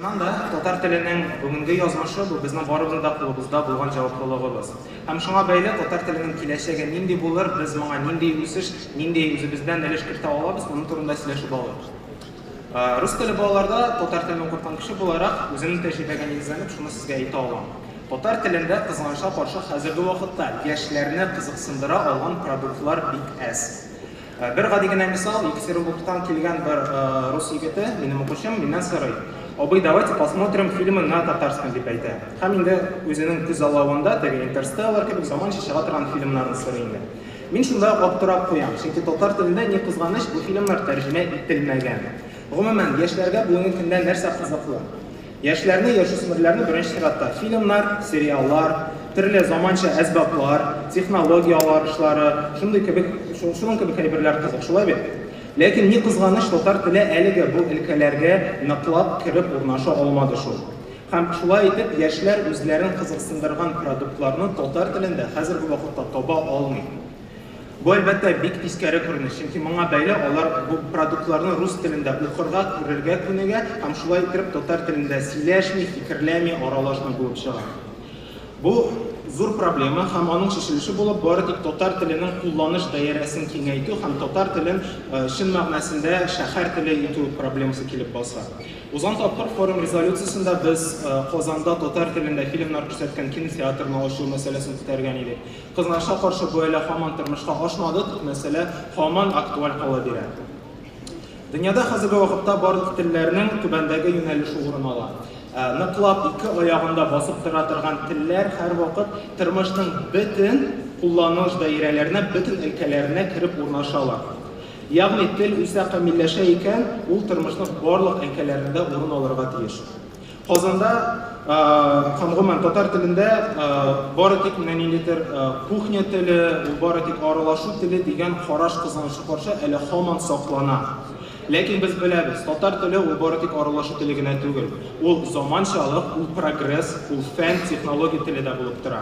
Чыннан да татар теленең бүгенге язмышы бу безнең барыбызның да кулыбызда булган җаваплылыгыбыз. Һәм шуңа бәйле татар теленең киләчәге нинди булыр, без моңа нинди үсеш, нинди үзебездән өлеш кертә алабыз, моның турында сөйләшеп алабыз. Рус теле балаларда татар теленнән курккан кеше буларак үземнең тәҗрибәгә нигезләнеп шуны сезгә әйтә алам. Татар телендә кызганычка каршы хәзерге вакытта яшьләрне кызыксындыра алган продуктлар бик әз. Бер гади генә мисал, Екатеринбургтан килгән бер рус егете, минем укучым, миннән сорый: "Абый, давайте посмотрим фильмы на татарском", дип әйтә. Һәм инде үзенең күз аллавында теге Интерстеллар кебек заманча чыга торган фильмнарны сорый инде. Мин шунда аптырап куям, чөнки татар телендә ни кызганыч, бу фильмнар тәрҗемә ителмәгән. Гомумән, яшьләргә бүгенге көндә нәрсә кызыклы? Яшьләрне, яшүсмерләрне беренче чиратта фильмнар, сериаллар, төрле заманча әсбаплар, технологиялар эшләре, шундый кебек әйберләр кызык, шулай бит? Ләкин ни кызганыч, татар теле әлегә бу өлкәләргә ныклап кирип урнаша алмады шул. Һәм шулай итеп, яшьләр үзләрен кызыксындырган продуктларны татар телендә хәзерге вакытта таба алмый. Бу әлбәттә бик тискәре күренеш, чөнки моңа бәйле алар бу продуктларны рус телендә укырга, күрергә күнегә, һәм шулай итеп татар телендә сөйләшми, фикерләми, аралашмый булып чыга. Бу зур проблема һәм аның шешелеше булып бары тик татар теленең кулланыш даирәсен киңәйтү һәм татар телен чын мәгънәсендә шәһәр теле итү проблемасы килеп баса. Узган тапкыр форум резолюциясендә без Казанда татар телендә фильмнар күрсәткән кинотеатрны ачу мәсьәләсен күтәргән идек. Кызганычка каршы бу әле һаман тормышка ашмады, мәсьәлә һаман актуаль кала бирә. Дөньяда хәзерге вакытта барлык телләрнең түбәндәге юнәлеше урын ала. Ныклап ике аягында басып тора торган телләр һәр вакыт тормышның бөтен кулланыш даирәләренә, бөтен өлкәләренә кирип урнашалар. Ягъни тел үсә камилләшә икән, ул тормышның барлык өлкәләрендә урын алырга тиеш. Казанда гомумән татар телендә бары тик ниндидер кухня теле, бары тик аралашу теле дигән караш кызганычка каршы әле һаман саклана. Ләкин без беләбез, татар теле ул бары тик аралашу теле генә түгел. Ул заманчалык, ул прогресс, ул фән, технология теле дә булып тора.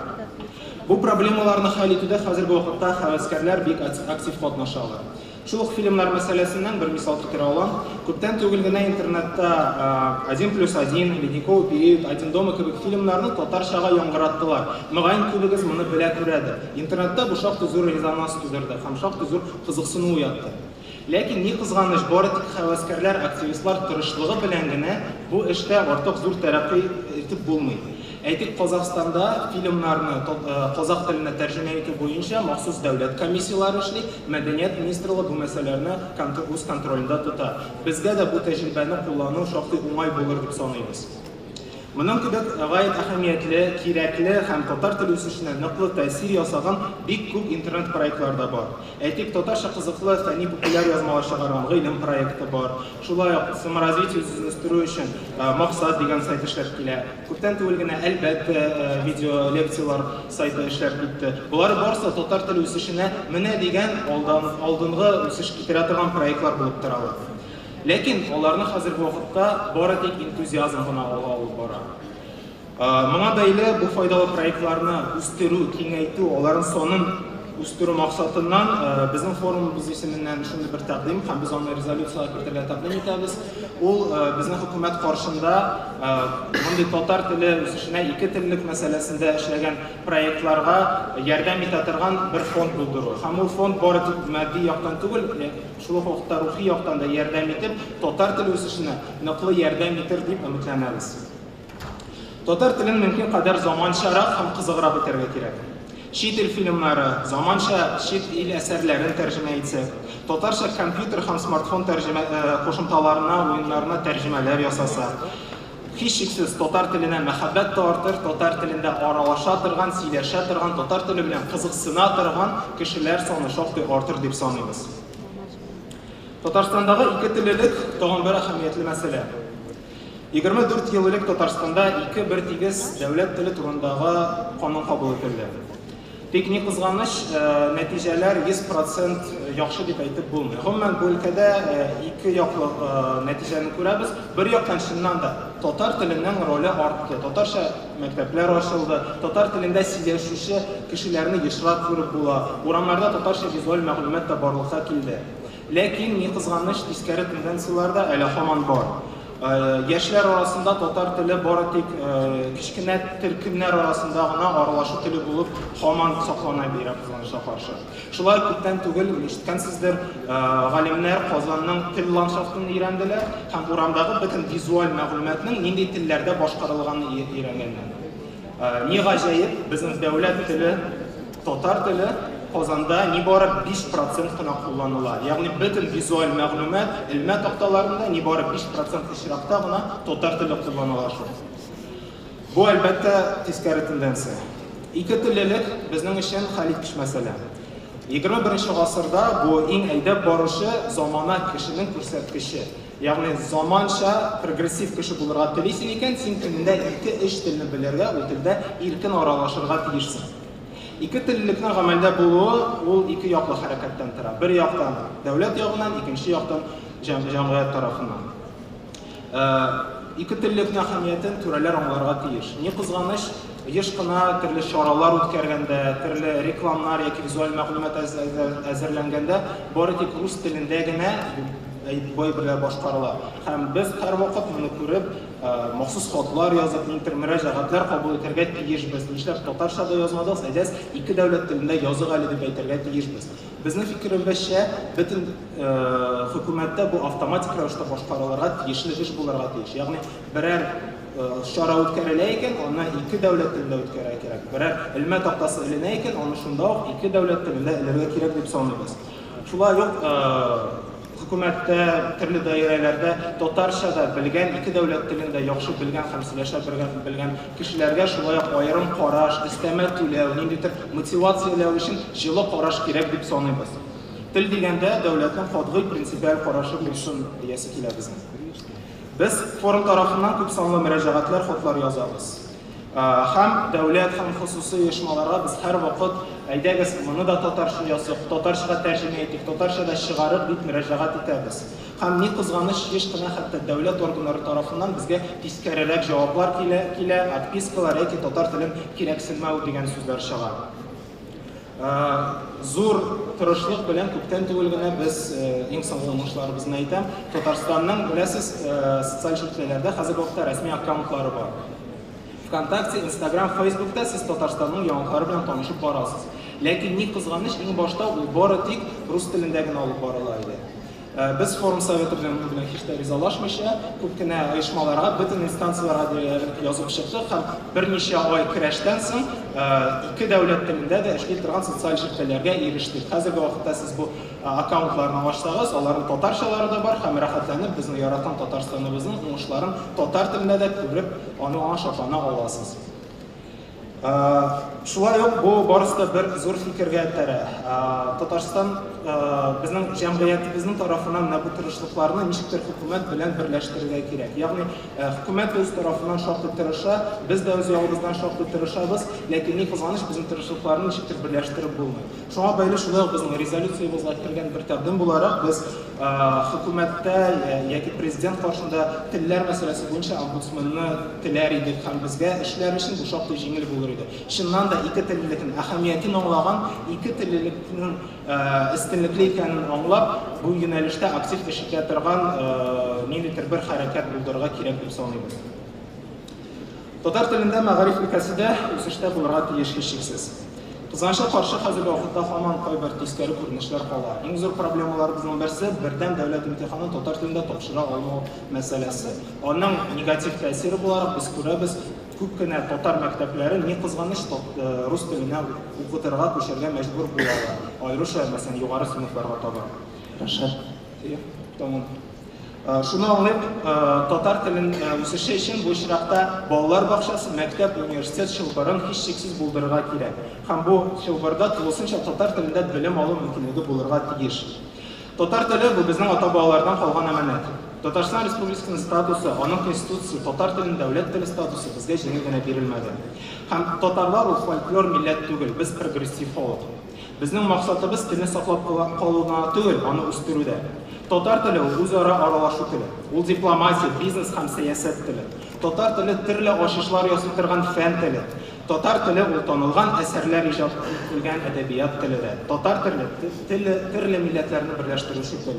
Бу проблемаларны хәл итүдә хәзерге вакытта хәвәскәрләр бик актив катнашалар. Шул ук фильмнар мәсьәләсеннән бер мисал китерә алам. Күптән түгел генә интернетта 1+1, Ледниковый период, Один дома кебек фильмнарны татарчага яңгыраттылар. Мөгаен күбегез моны белә күрәдер. Интернетта бу шактый зур резонанс тудырды һәм шактый зур кызыксыну уятты. Ләкин ни кызганыч, бары тик хәвәскәрләр, активистлар тырышлыгы белән генә бу эштә артык зур тәрәккый итеп булмый. Әйтик, Казакстанда фильмнарны казак теленә тәрҗемә итү буенча махсус дәүләт комиссиялары эшли, мәдәният министрлыгы бу мәсьәләләрне үз контролендә тота. Безгә дә бу тәҗрибәне куллану шактый уңай булыр дип саныйбыз. Моның кебек гаять әһәмиятле, кирәкле һәм татар теле үсешенә ныклы тәэсир ясаган бик күп интернет проектлар да бар. Әйтик, татарча кызыклы фәнни популяр язмалар чыгарган гыйлем проекты бар. Шулай ук саморазвитие үзләштерү өчен максат дигән сайт эшләп килә. Күптән түгел генә әлбәттә видео лекциялар сайты эшләп китте. Булар барысы татар теле үсешенә менә дигән алдынгы үсеш китерә торган проектлар булып торалар. Ләкин аларны хәзерге вакытта бары тик энтузиазм гына алып бара. Моңа бәйле бу файдалы проектларны үстерү, киңәйтү, аларның санын үстерү максатыннан безнең форумыбыз исеменнән шундый бер тәкъдим һәм без аны резолюциягә кертергә тәкъдим итәбез. Ул безнең хөкүмәт каршында мондый татар теле үсешенә ике теллек мәсьәләсендә эшләгән проектларга ярдәм итә торган бер фонд булдыру. Һәм ул фонд бары тик матди яктан түгел, шул ук вакытта рухи яктан да ярдәм итеп, татар теле үсешенә ныклы ярдәм итер дип өметләнәбез. Татар телен мөмкин кадәр заманчарак һәм кызыграк итәргә кирәк. Чит ил фильмнары, заманча чит ил әсәрләрен тәрҗемә итсәк, татарча компьютер һәм смартфон кушымталарына, уеннарына тәрҗемәләр ясаса, һичшиксез татар теленә мәхәббәт та артыр, татар телендә аралаша торган, сөйләшә торган, татар теле белән кызыксына торган кешеләр саны шактый артыр дип саныйбыз. Татарстандагы ике теллелек тагын бер әһәмиятле мәсьәлә. 24 ел элек Татарстанда 2:1 дәүләт теле турындагы канун кабул ителде. Тик ни кызганыч, нәтиҗәләр 100% яхшы дип әйтеп булмый. Гомумән бу өлкәдә ике яклы нәтиҗәне күрәбез. Бер яктан чыннан да татар теленең роле артты. Татарча мәктәпләр ачылды. Татар телендә сөйләшүче кешеләрне ешрак күреп була. Урамнарда татарча визуаль мәгълүмат та барлыкка килде. Ләкин ни кызганыч, тискәре тенденциялар да әле һаман бар. Яшьләр арасында татар теле бары тик кичкенә төркемнәр арасында гына аралашу теле булып һаман саклана бирә кызганычка каршы. Шулай күптән түгел ишеткәнсездер, галимнәр Казанның тел ландшафтын өйрәнделәр һәм урамдагы бөтен визуаль мәгълүматның нинди телләрдә башкарылганын өйрәнгәннәр. Ни гаҗәеп, безнең дәүләт теле, татар теле Казанда нибары 5% кына кулланыла. Ягъни бөтен визуаль мәгълүмат илме такталарында нибары 5% очракта гына татар теле кулланыла шул. Бу әлбәттә тискәре тенденция. Ике теллелек безнең өчен хәлиткеч мәсьәлә. 21 гасырда бу иң әйдәп баручы замана кешенең күрсәткече. Ягъни заманча прогрессив кеше булырга телисең икән, син көнендә 2-3 телне белергә, ул телдә иркен аралашырга тиешсең. Ике теллелекнең гамәлдә булуы ул ике яклы хәрәкәттән тора. Бер яктан дәүләт ягыннан, икенче яктан җәмгыять тарафыннан. Ике теллекнең әһәмиятен түрәләр аңларга тиеш. Ни кызганыч, еш кына төрле чаралар үткәргәндә, төрле рекламнар яки визуаль мәгълүмат әзерләнгәндә, бары тик рус телендә генә бой берлә башкарыла. Һәм без һәр вакыт моны күреп, махсус хатлар язып, мөрәҗәгатьләр кабул итәргә тиешбез. Нишләп татарчада язмадыгыз, әйдәс ике дәүләт телендә язык әле дип әйтергә тиешбез. Безнең фикеребезчә, бөтен хөкүмәттә бу автоматик рәвештә башкарылырга тиешле эш булырга тиеш. Ягъни берәр шара үткәрелә икән, аны ике дәүләт телендә үткәрергә кирәк. Берәр илме тактасы эленә икән, аны шунда ук ике дәүләт телендә эләргә кирәк дип саныйбыз. Шулай ук хөкүмәттә, төрле даирәләрдә татарчада белгән, ике дәүләт телендә яхшы белгән һәм сөйләшә белгән кешеләргә шулай ук аерым караш, өстәмә түләү, ниндидер мотивацияләү өчен җылы караш кирәк дип саныйбыз. Тел дигәндә дәүләтнең катгый принципиаль карашы булсын диясе килә безнең. Без форум тарафыннан күп санлы мөрәҗәгатьләр, хатлар язабыз. Һәм дәүләт һәм хусуси оешмаларга без һәр вакыт әйдәгез, моны да татарча язып, татарчага тәрҗемә итик, татарчада чыгарып дип мөрәҗәгать итәбез. Һәм ни кызганыч, еш кына хәтта дәүләт органнары тарафыннан безгә тискәрерәк җаваплар килә, отпискалар яки татар телен кирәксенмәү дигән сүзләр чыга. Зур тырышлык белән күптән түгел генә без иң соңгы уңышларыбызны әйтәм. Татарстанның, беләсез, социаль шәбәкәләрдә хәзерге вакытта рәсми аккаунтлары бар. ВКонтакте, Инстаграм, Фейсбукта сез Татарстанның яңалыклары белән танышып барасыз. Ләкин ни кызганыч, иң башта ул бары тик рус телендә генә алып барыла иде. Без форум советы белән һич тә ризалашмыйча, күп кенә оешмаларга, бөтен инстанцияларга язып чыктык һәм берничә ай көрәштән соң ике дәүләт телендә дә эшли торган социаль шәбәкәләргә ирештек. Хәзерге вакытта сез бу аккаунтларны ачсагыз, аларның татарчалары да бар һәм рәхәтләнеп безнең яраткан Татарстаныбызның уңышларын татар телендә дә күреп, аны шатлана аласыз. Шулай ук бу барысы бер зур фикергә тәрә. Татарстан безнең җәмгыятебезнең тарафыннан бу тырышлыкларны ничектер хөкүмәт белән берләштерергә кирәк. Ягъни хөкүмәт үз тарафыннан шактый тырыша, без дә үз ягыбыздан шактый тырышабыз, ләкин ни кызганыч, безнең тырышлыкларны ничектер берләштереп булмый. Шуңа бәйле шулай ук безнең резолюциябызга кергән бер тәкъдим буларак, без хөкүмәттә яки президент каршында телләр мәсьәләсе буенча омбудсменны теләр идек һәм безгә эшләр өчен бу шактый җиңел булыр иде. Чыннан да ике теллелекнең әһәмиятен аңлаган, ике теллелекнең өстенлекле икәнен аңлап, бу юнәлештә актив эш итә торган ниндидер бер хәрәкәт булдырырга кирәк дип саныйбыз. Татар телендә мәгърифәт өлкәсендә үсештә булырга тиеш һичшиксез. Кызганычка каршы хәзерге вакытта һаман кайбер тискәре күренешләр кала. Иң зур проблемаларыбызның берсе бердәм дәүләт имтиханын татар телендә тапшыра алмау мәсьәләсе. Аның негатив тәэсире буларак без күрәбез, күп кенә татар мәктәпләре ни кызганыч рус теленә укытырга күчәргә мәҗбүр булалар. Аеруча, мәсәлән, югары сыйныфларга таба. Рашат Якупов. Шуны аңлап, татар телен үсеше өчен бу очракта балалар бакчасы, мәктәп, университет чылбырын һичшиксез булдырырга кирәк. Һәм бу чылбырда тулысынча татар телендә белем алу мөмкинлеге булырга тиеш. Татар теле бу безнең ата-бабалардан калган әманәт. Татарстан Республикасының статусы, аның конституциясе, татар телен дәүләт теле статусы безгә җиңел генә бирелмәде. Һәм татарлар ул фольклор милләт түгел, без прогрессив халык. Безнең максатыбыз телне саклап калуга түгел, аны үстерүдә. Татар теле ул үзара аралашу теле. Ул дипломатия, бизнес һәм сәясәт теле. Татар теле төрле ачышлар ясый торган фән теле. Татар теле ул танылган әсәрләр иҗат ителгән әдәбият теле. Татар теле төрле милләтләрне берләштерүче тел.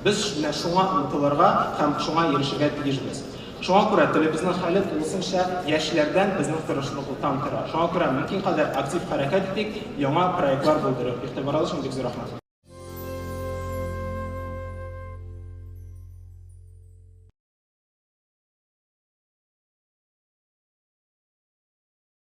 Без шуңа омтылырга һәм шуңа ирешергә тиешбез. Шуңа күрә телебезнең хәле тулысынча яшьләрдән безнең тырышлыктан тора. Шуңа күрә мөмкин кадәр актив хәрәкәт итик, яңа проектлар булдырып. Игътибарыгыз өчен бик зур рәхмәт.